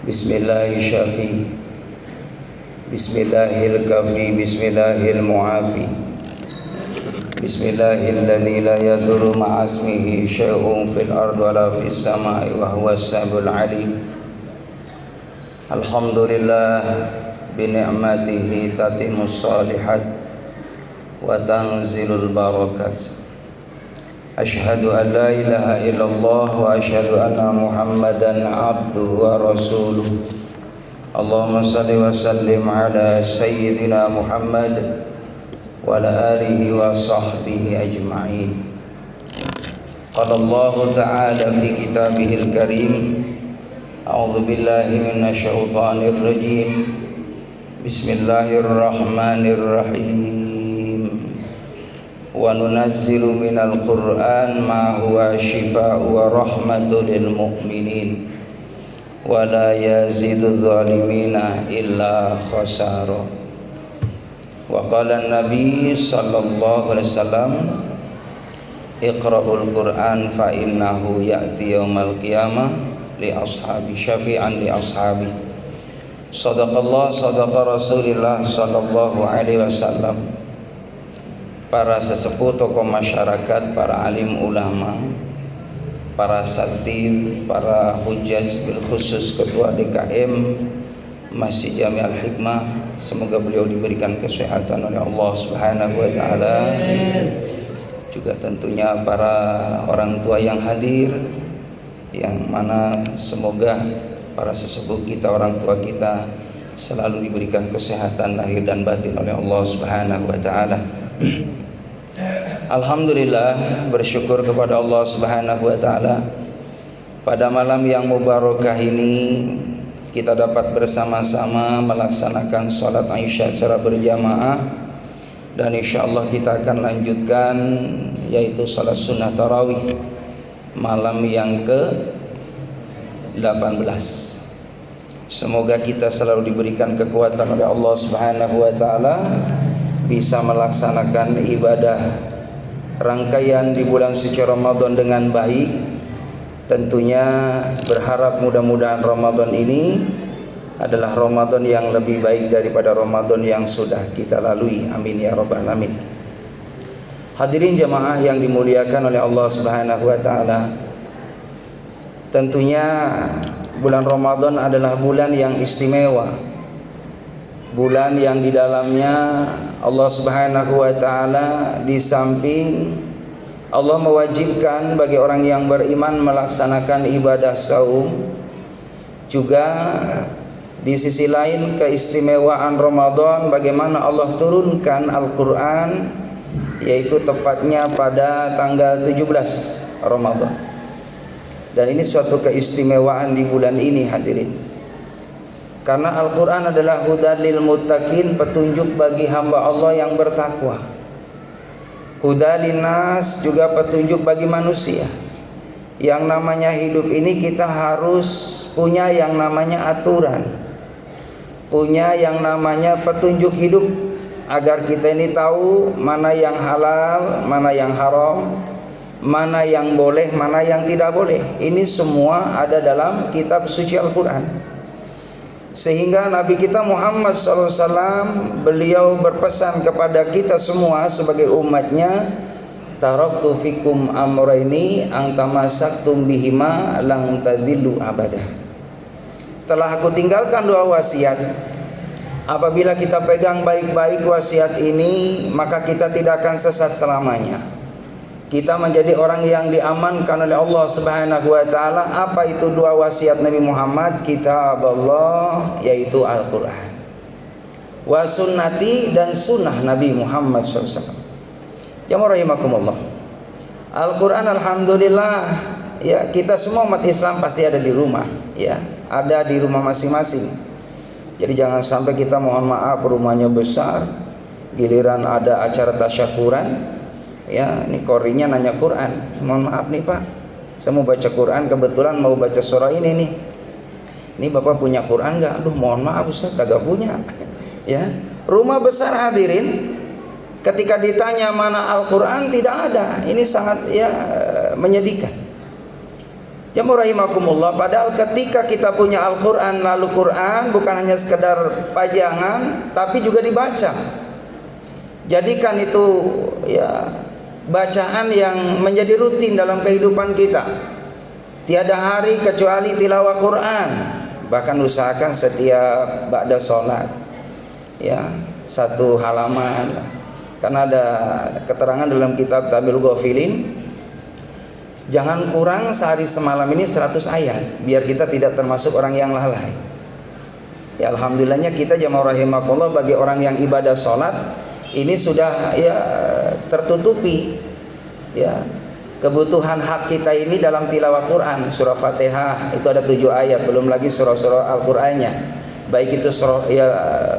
Bismillahirrahmanirrahim. Bismillahil kafi, bismillahil muafi. Bismillahilladzi la yadurru ma'asmihi syai'un fil ardi wala fis sama'i wa huwas samiul alim. Alhamdulillah bi ni'matihi tatimmus shalihat wa tanzilul barakat. Ashhadu an la ilaha illallah wa ashhadu anna Muhammadan abduhu wa rasuluh. Allahumma salli wa sallim ala sayyidina Muhammad wa ala alihi wa sahbihi ajma'in. Qala Allah ta'ala fi kitabihil karim. A'udzu billahi minasy syaithanir rajim. Bismillahirrahmanirrahim. Wa nunazzilu minal Qur'an ma huwa shifaa'un wa rahmatun lil mu'minin wa la yazidu zalimina illa khasara. Wa qala an-nabi sallallahu alaihi wasallam, iqra'ul Qur'an fa innahu ya'ti yaumal qiyamah li ashabi syafi'an li ashabi. Sadaqallah sadaqa Rasulullah sallallahu alaihi wasallam. Para sesepuh tokoh masyarakat, para alim ulama, para satid, para hujjaj bil khusus ketua DKM Masjid Jami Al Hikmah, semoga beliau diberikan kesehatan oleh Allah Subhanahu wa taala. Juga tentunya para orang tua yang hadir, yang mana semoga para sesepuh kita, orang tua kita selalu diberikan kesehatan lahir dan batin oleh Allah Subhanahu wa taala. Alhamdulillah, bersyukur kepada Allah Subhanahu wa taala. Pada malam yang mubarakah ini kita dapat bersama-sama melaksanakan salat Isya secara berjamaah, dan insyaallah kita akan lanjutkan yaitu salat sunnah tarawih malam yang ke-18. Semoga kita selalu diberikan kekuatan oleh Allah Subhanahu wa taala bisa melaksanakan ibadah rangkaian di bulan suci Ramadan dengan baik. Tentunya berharap mudah-mudahan Ramadan ini adalah Ramadan yang lebih baik daripada Ramadan yang sudah kita lalui. Amin ya rabbal alamin. Hadirin jamaah yang dimuliakan oleh Allah Subhanahu wa taala. Tentunya bulan Ramadan adalah bulan yang istimewa. Bulan yang di dalamnya Allah Subhanahu wa taala di samping Allah mewajibkan bagi orang yang beriman melaksanakan ibadah saum, juga di sisi lain keistimewaan Ramadan bagaimana Allah turunkan Al-Qur'an, yaitu tepatnya pada tanggal 17 Ramadan. Dan ini suatu keistimewaan di bulan ini hadirin. Karena Al-Quran adalah hudan lil muttaqin, petunjuk bagi hamba Allah yang bertakwa. Hudan linnas, juga petunjuk bagi manusia. Yang namanya hidup ini kita harus punya yang namanya aturan, punya yang namanya petunjuk hidup, agar kita ini tahu mana yang halal, mana yang haram, mana yang boleh, mana yang tidak boleh. Ini semua ada dalam kitab suci Al-Quran. Sehingga Nabi kita Muhammad SAW, beliau berpesan kepada kita semua sebagai umatnya, taraktu fikum amraini ang tamassaktum bihima lang tadillu abadah. Telah aku tinggalkan dua wasiat. Apabila kita pegang baik-baik wasiat ini, maka kita tidak akan sesat selamanya. Kita menjadi orang yang diamankan oleh Allah Subhanahu wa taala. Apa itu dua wasiat Nabi Muhammad? Kitab Allah, yaitu Al-Qur'an. Wa sunnati, dan sunnah Nabi Muhammad SAW. Jamaah rahimakumullah. Al-Qur'an alhamdulillah, ya, kita semua umat Islam pasti ada di rumah, ya, ada di rumah masing-masing. Jadi jangan sampai kita, mohon maaf, rumahnya besar, giliran ada acara tasyakuran, ya, ini korinya nanya Quran. Mohon maaf nih Pak, saya mau baca Quran, kebetulan mau baca surah ini nih. Ini Bapak punya Quran nggak? Aduh, mohon maaf Ustaz, kagak punya. Ya, rumah besar hadirin. Ketika ditanya mana Al-Quran, tidak ada. Ini sangat, ya, menyedihkan. Jamaah rahimakumullah, padahal ketika kita punya Al-Quran, lalu Quran bukan hanya sekedar pajangan, tapi juga dibaca. Jadikan itu ya bacaan yang menjadi rutin dalam kehidupan kita. Tiada hari kecuali tilawah Quran. Bahkan usahakan setiap ba'da sholat, ya, 1 halaman. Karena ada keterangan dalam kitab Tabil Ghafilin, jangan kurang sehari semalam ini 100 ayat, biar kita tidak termasuk orang yang lalai. Ya, alhamdulillahnya kita jamaah rahimakumullah, bagi orang yang ibadah sholat ini sudah ya tertutupi ya kebutuhan hak kita ini dalam tilawah Quran. Surah Fatihah itu ada 7 ayat, belum lagi surah-surah Al-Qur'annya, baik itu surah ya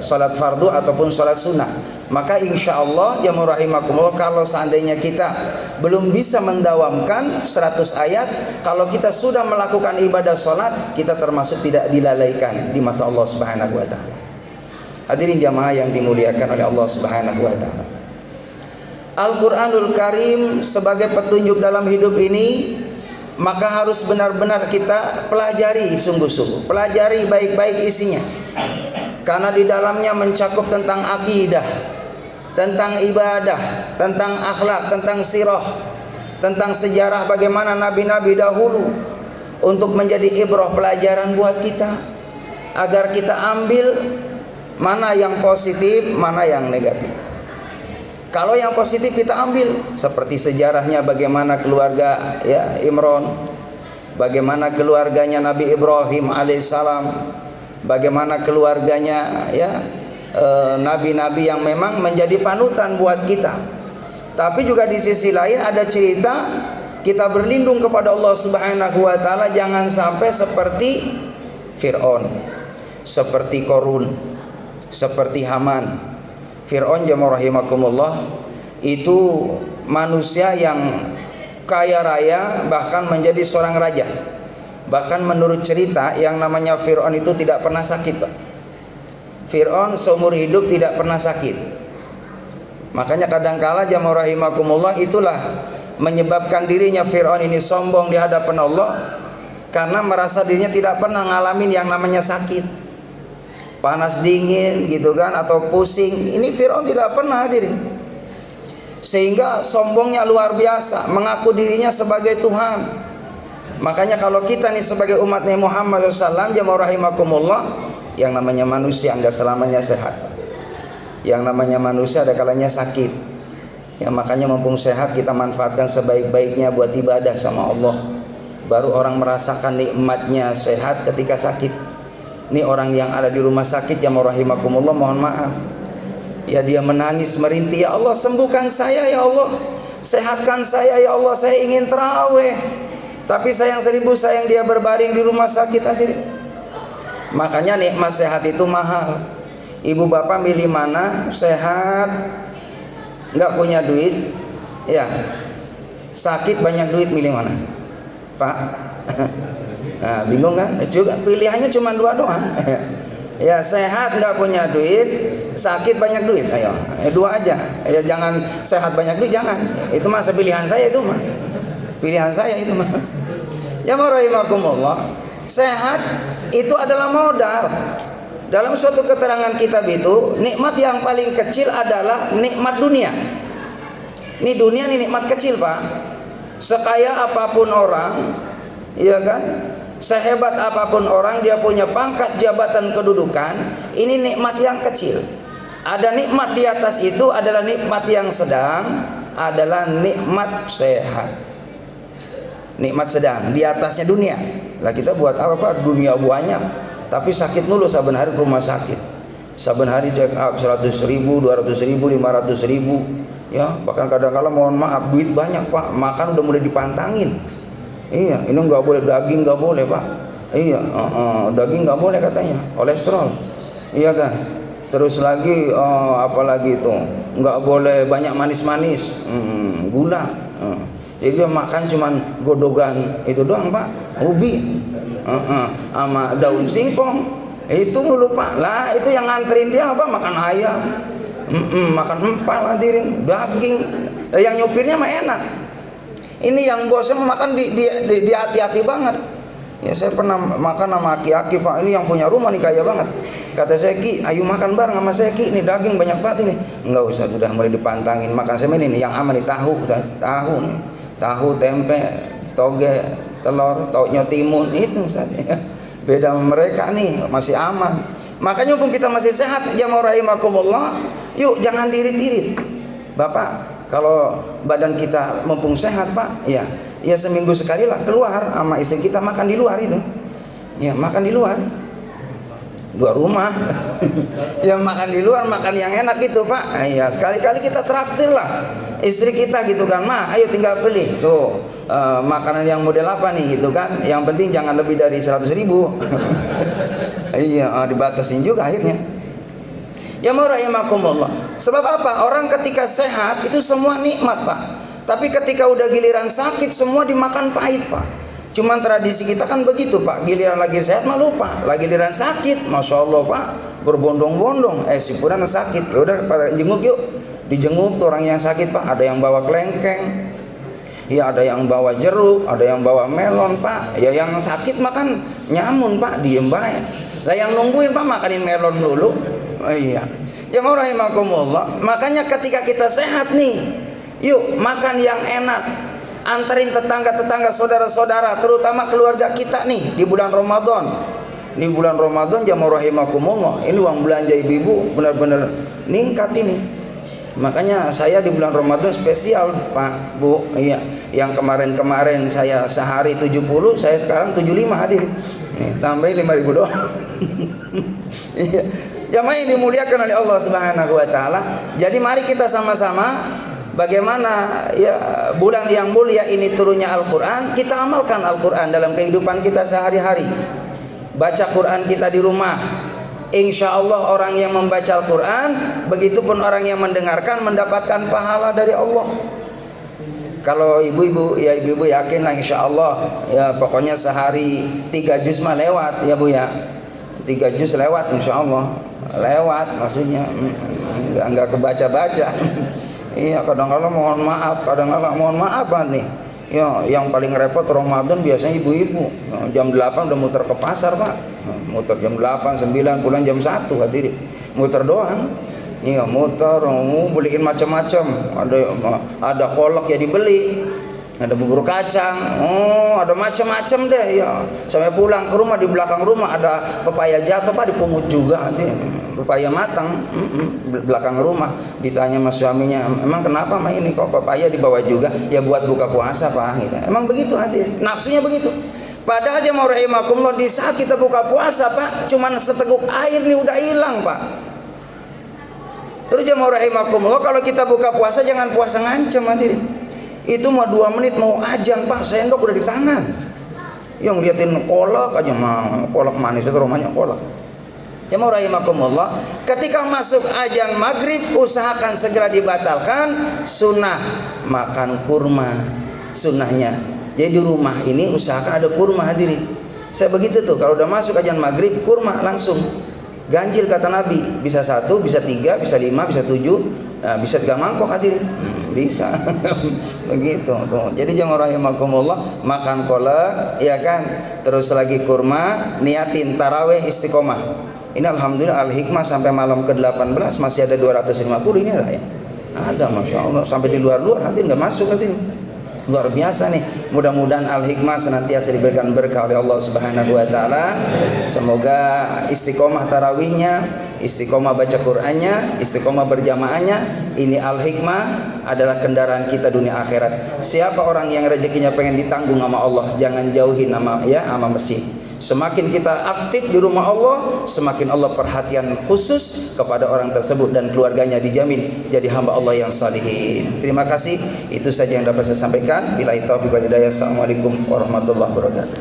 salat fardu ataupun salat sunnah. Maka insya Allah jamaah rahimakumullah, kalau seandainya kita belum bisa mendawamkan 100 ayat, kalau kita sudah melakukan ibadah salat, kita termasuk tidak dilalaikan di mata Allah Subhanahu wa taala. Hadirin jamaah yang dimuliakan oleh Allah Subhanahu wa taala, Al-Qur'anul Karim sebagai petunjuk dalam hidup ini, maka harus benar-benar kita pelajari sungguh-sungguh, pelajari baik-baik isinya. Karena di dalamnya mencakup tentang akidah, tentang ibadah, tentang akhlak, tentang sirah, tentang sejarah bagaimana nabi-nabi dahulu, untuk menjadi ibrah, pelajaran buat kita, agar kita ambil mana yang positif, mana yang negatif. Kalau yang positif kita ambil, seperti sejarahnya bagaimana keluarga ya Imran, bagaimana keluarganya Nabi Ibrahim alaihissalam, bagaimana keluarganya ya nabi-nabi yang memang menjadi panutan buat kita. Tapi juga di sisi lain ada cerita kita berlindung kepada Allah Subhanahu wa taala, jangan sampai seperti Fir'aun, seperti Qarun, seperti Haman. Fir'aun jamaah rahimakumullah itu manusia yang kaya raya, bahkan menjadi seorang raja. Bahkan menurut cerita yang namanya Fir'aun itu tidak pernah sakit, Pak. Fir'aun seumur hidup tidak pernah sakit. Makanya kadangkala jamaah rahimakumullah itulah menyebabkan dirinya Fir'aun ini sombong di hadapan Allah, karena merasa dirinya tidak pernah ngalamin yang namanya sakit, panas dingin gitu kan, atau pusing. Ini Fir'aun tidak pernah, hadirin. Sehingga sombongnya luar biasa, mengaku dirinya sebagai Tuhan. Makanya kalau kita nih sebagai umatnya Muhammad SAW jamaah rahimakumullah, yang namanya manusia enggak selamanya sehat. Yang namanya manusia ada kalanya sakit. Ya, makanya mumpung sehat kita manfaatkan sebaik-baiknya buat ibadah sama Allah. Baru orang merasakan nikmatnya sehat ketika sakit. Ini orang yang ada di rumah sakit jamaah rahimakumullah, mohon maaf, ya dia menangis merintih, ya Allah sembuhkan saya, ya Allah sehatkan saya, ya Allah saya ingin terawih, tapi sayang 1000 sayang dia berbaring di rumah sakit, hadirin. Makanya nikmat sehat itu mahal. Ibu bapak milih mana? Sehat, nggak punya duit, ya sakit banyak duit, milih mana, Pak? Nah, bingung kan? Juga pilihannya cuma 2 doang. Ya, sehat nggak punya duit, sakit banyak duit. Ayo, 2 aja. Ya, jangan sehat banyak duit, jangan. Itu mah pilihan saya, itu mah. Pilihan saya itu mah. Ya rahimakumullah, sehat itu adalah modal. Dalam suatu keterangan kitab itu, nikmat yang paling kecil adalah nikmat dunia. Ini dunia ini nikmat kecil, Pak. Sekaya apapun orang, iya kan? Sehebat apapun orang, dia punya pangkat, jabatan, kedudukan, ini nikmat yang kecil. Ada nikmat di atas itu adalah nikmat yang sedang, adalah nikmat sehat. Nikmat sedang, di atasnya dunia. Lah kita buat apa, Pak? Dunia banyak, tapi sakit mulu saben hari ke rumah sakit. Saben hari check up 100.000, 200.000, 500.000, ya, bahkan kadang-kadang mohon maaf duit banyak, Pak, makan udah mulai dipantangin. Iya, ini nggak boleh daging, nggak boleh, Pak. Iya, daging nggak boleh katanya, kolesterol. Iya kan. Terus lagi, apalagi itu, nggak boleh banyak manis-manis, gula. Jadi dia makan cuman godogan itu doang, Pak. Ubi, sama daun singkong. Itu mulu, Pak. Lah itu yang nganterin dia apa? Makan ayam, makan empal, hadirin, daging. Yang nyupirnya mah enak. Ini yang bosnya makan di hati-hati banget. Ya saya pernah makan sama aki-aki, Pak, ini yang punya rumah nih kaya banget. Kata saya, Ki, ayo makan bareng sama saya, Ki, ini daging banyak banget ini. Enggak usah, udah mulai dipantangin. Makan saya ini nih, yang aman nih, tahu nih. Tahu, tempe, toge, telur, taunya timun, itu Ustaz. Beda sama mereka nih, masih aman. Makanya pun kita masih sehat, jamaah rahimakumullah, yuk jangan dirit-irit. Bapak, kalau badan kita mumpung sehat, Pak, ya seminggu sekali lah keluar sama istri kita makan di luar itu. Ya, makan di luar. Dua rumah. Ya makan di luar, makan yang enak itu, Pak. Ya, sekali-kali kita traktir lah istri kita gitu kan, Ma, ayo tinggal beli tuh makanan yang model apa nih gitu kan. Yang penting jangan lebih dari 100.000. Iya, dibatasin juga akhirnya. Ya rahimakumullah. Sebab apa? Orang ketika sehat itu semua nikmat, Pak. Tapi ketika udah giliran sakit semua dimakan pahit, Pak. Cuman tradisi kita kan begitu, Pak. Giliran lagi sehat mah lupa. Lagi giliran sakit, Masya Allah, Pak, berbondong-bondong. Si Puran sakit. Ya udah pada jenguk yuk. Dijenguk tuh orang yang sakit, Pak. Ada yang bawa kelengkeng. Ya ada yang bawa jeruk, ada yang bawa melon, Pak. Ya yang sakit makan nyamun, Pak, diem bae. Lah yang nungguin, Pak, makanin melon dulu. Iya. Ya rahimakumullah. Makanya ketika kita sehat nih, yuk makan yang enak. Anterin tetangga-tetangga, saudara-saudara, terutama keluarga kita nih di bulan Ramadan. Di bulan Ramadan jamaah rahimakumullah, ini uang belanja ibu-ibu benar-benar ningkat ini. Makanya saya di bulan Ramadan spesial, Pak, Bu. Iya, yang kemarin-kemarin saya sehari 70, saya sekarang 75 hadir. Nih, tambahin 5.000 doang. Iya. Jamaah yang dimuliakan oleh Allah Subhanahu wa taala. Jadi mari kita sama-sama bagaimana ya bulan yang mulia ini turunnya Al-Qur'an, kita amalkan Al-Qur'an dalam kehidupan kita sehari-hari. Baca Quran kita di rumah. Insya Allah orang yang membaca Al-Quran, begitupun orang yang mendengarkan mendapatkan pahala dari Allah. Kalau ibu-ibu, ya ibu-ibu yakin lah insya Allah, ya pokoknya sehari 3 juz mah lewat ya Bu ya. 3 juz lewat insya Allah. Lewat maksudnya, enggak kebaca-baca. Iya, kadang-kadang mohon maaf nih. Ya, yang paling repot Ramadan biasanya ibu-ibu. Jam 8 udah muter ke pasar, Pak. Muter jam 8, 9, pulang jam 1 hadirin. Muter doang. Iya, muter, beliin macam-macam. Ada kolak ya dibeli. Ada bubur kacang. Ada macam-macam deh ya. Sampai pulang ke rumah, di belakang rumah ada pepaya jatuh, Pak, dipungut juga hadirin. Pepaya matang belakang rumah. Ditanya sama suaminya, emang kenapa mah ini kok pepaya dibawa juga? Ya buat buka puasa, Pak. Gitu. Emang begitu hadirin, nafsunya begitu. Padahal jamaah rahimakumullah, di saat kita buka puasa, Pak, cuman seteguk air nih udah hilang, Pak. Terus jamaah rahimakumullah, kalau kita buka puasa jangan puasa ngancem hadirin. Itu mau 2 menit mau azan, Pak, sendok udah di tangan. Yang liatin kolak aja mah, kolak manis itu rumahnya kolak. Jamaah rahimakumullah, ketika masuk azan maghrib usahakan segera dibatalkan sunnah makan kurma, sunnahnya. Jadi di rumah ini usahakan ada kurma hadirin. Saya begitu tuh, kalau udah masuk azan maghrib kurma langsung. Ganjil kata Nabi, bisa 1, bisa 3, bisa 5, bisa 7, bisa 3 mangkok hadirin. Bisa. Begitu tuh. Jadi jamaah rahimakumullah, makan kolak ya kan, terus lagi kurma, niatin tarawih istiqomah. Ini alhamdulillah Al-Hikmah sampai malam ke-18 masih ada 250 ini ada ya. Ada Masya Allah, sampai di luar-luar nanti nggak masuk nanti. Luar biasa nih. Mudah-mudahan Al-Hikmah senantiasa diberikan berkah oleh Allah Subhanahu wa taala. Semoga istiqomah tarawihnya, istiqomah baca Qur'annya, istiqomah berjamaahnya. Ini Al-Hikmah adalah kendaraan kita dunia akhirat. Siapa orang yang rezekinya pengen ditanggung sama Allah, jangan jauhin nama masjid. Semakin kita aktif di rumah Allah, semakin Allah perhatian khusus kepada orang tersebut dan keluarganya dijamin jadi hamba Allah yang salihin. Terima kasih. Itu saja yang dapat saya sampaikan. Billahi taufiq wal hidayah. Assalamualaikum warahmatullahi wabarakatuh.